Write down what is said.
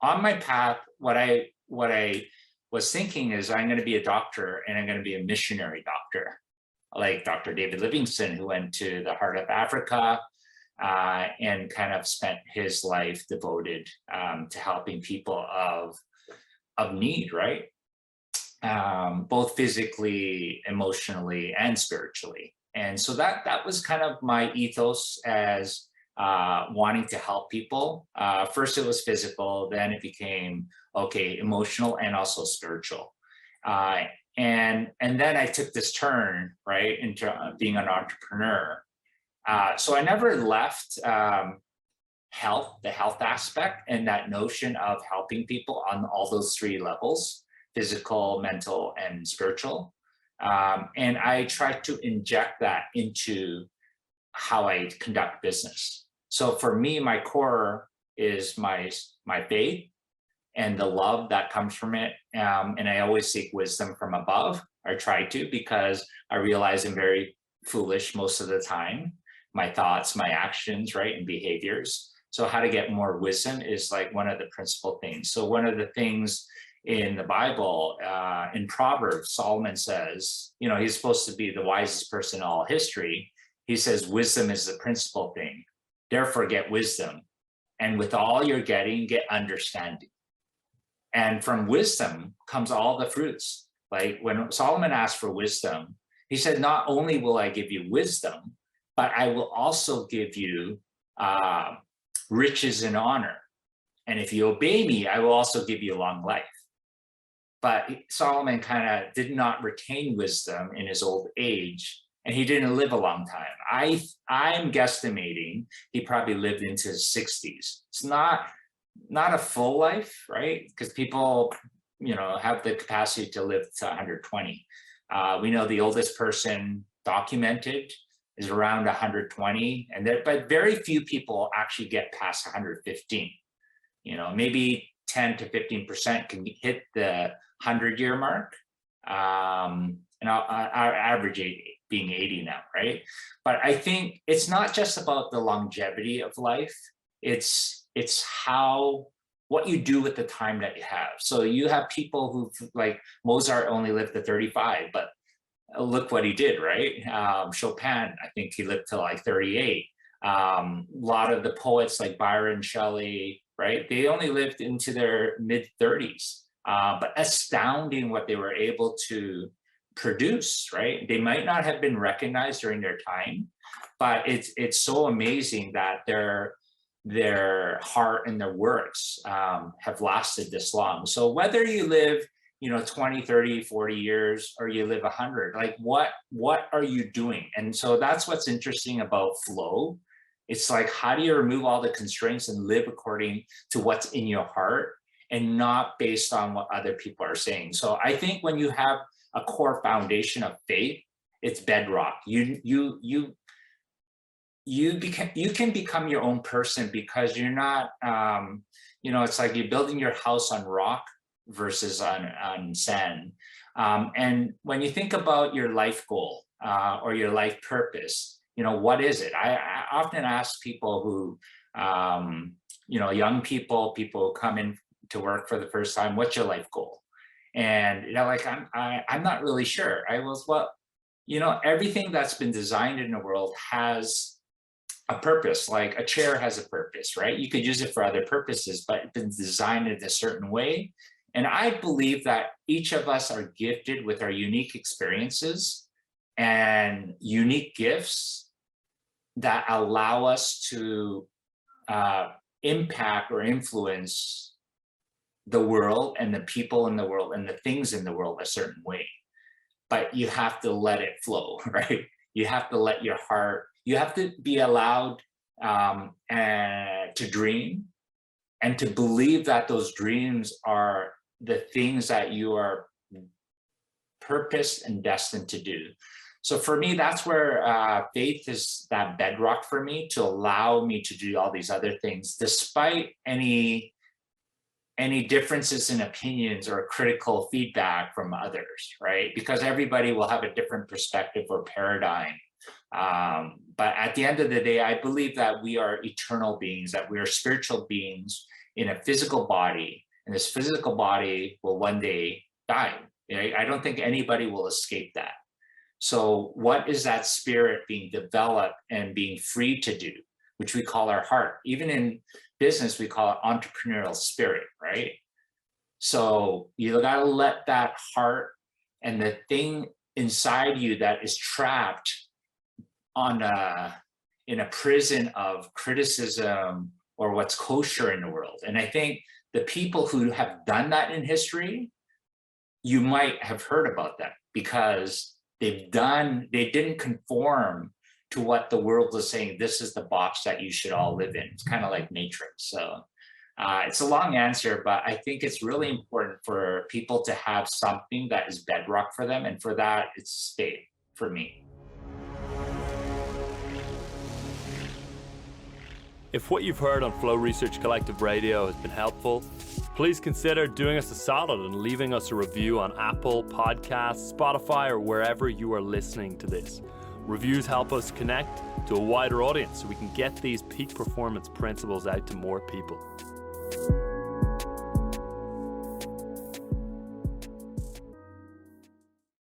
on my path, what I was thinking is I'm going to be a doctor, and I'm going to be a missionary doctor, like Dr. David Livingstone, who went to the heart of Africa and kind of spent his life devoted to helping people of need, right? Both physically, emotionally, and spiritually. And so that was kind of my ethos as wanting to help people. First it was physical, then it became, okay, emotional and also spiritual. And then I took this turn, right, into being an entrepreneur. So I never left the health aspect and that notion of helping people on all those three levels: physical, mental, and spiritual. And I tried to inject that into how I conduct business. So for me, my core is my faith and the love that comes from it. And I always seek wisdom from above. I try to, because I realize I'm very foolish most of the time. My thoughts, my actions, right, and behaviors. So how to get more wisdom is like one of the principal things. So one of the things in the Bible, in Proverbs, Solomon says, you know, he's supposed to be the wisest person in all history. He says, wisdom is the principal thing. Therefore, get wisdom. And with all you're getting, get understanding. And from wisdom comes all the fruits. Like when Solomon asked for wisdom, he said, not only will I give you wisdom, but I will also give you riches and honor. And if you obey me, I will also give you long life. But Solomon kind of did not retain wisdom in his old age, and he didn't live a long time. I'm guesstimating he probably lived into his 60s. It's not a full life, right? Because people, you know, have the capacity to live to 120. We know the oldest person documented is around 120, but very few people actually get past 115. You know, maybe 10 to 15% can hit the 100-year mark, and our average age being 80 now, right? But I think it's not just about the longevity of life. It's what you do with the time that you have. So you have people who, like Mozart, only lived to 35, but look what he did, right? Chopin, I think he lived to like 38. A lot of the poets like Byron, Shelley, right? They only lived into their mid 30s, but astounding what they were able to produce, right? They might not have been recognized during their time, but it's so amazing that their heart and their works have lasted this long. So whether you live, you know, 20, 30, 40 years, or you live 100, like what are you doing? And so that's what's interesting about flow. It's like, how do you remove all the constraints and live according to what's in your heart and not based on what other people are saying? So I think when you have a core foundation of faith, it's bedrock. You can become your own person, because you're not, you know, it's like you're building your house on rock versus on sand. And when you think about your life goal or your life purpose, you know, what is it? I often ask people who, you know, young people who come in to work for the first time, what's your life goal? And you know, like, I'm not really sure. I was, well, you know, everything that's been designed in the world has a purpose. Like a chair has a purpose, right? You could use it for other purposes, but it's been designed in a certain way. And I believe that each of us are gifted with our unique experiences and unique gifts that allow us to impact or influence the world and the people in the world and the things in the world a certain way. But you have to let it flow, right? You have to let your heart, you have to be allowed to dream and to believe that those dreams are the things that you are purposed and destined to do. So for me, that's where faith is that bedrock for me, to allow me to do all these other things, despite any differences in opinions or critical feedback from others, right? Because everybody will have a different perspective or paradigm. But at the end of the day, I believe that we are eternal beings, that we are spiritual beings, in a physical body, and this physical body will one day die. I don't think anybody will escape that. So what is that spirit being developed and being free to do, which we call our heart? Even in business, we call it entrepreneurial spirit, right? So you gotta let that heart and the thing inside you that is trapped in a prison of criticism or what's kosher in the world. And I think the people who have done that in history, you might have heard about them because they didn't conform to what the world is saying. This is the box that you should all live in. It's kind of like Matrix. So it's a long answer, but I think it's really important for people to have something that is bedrock for them. And for that, it's faith for me. If what you've heard on Flow Research Collective Radio has been helpful, please consider doing us a solid and leaving us a review on Apple Podcasts, Spotify, or wherever you are listening to this. Reviews help us connect to a wider audience so we can get these peak performance principles out to more people.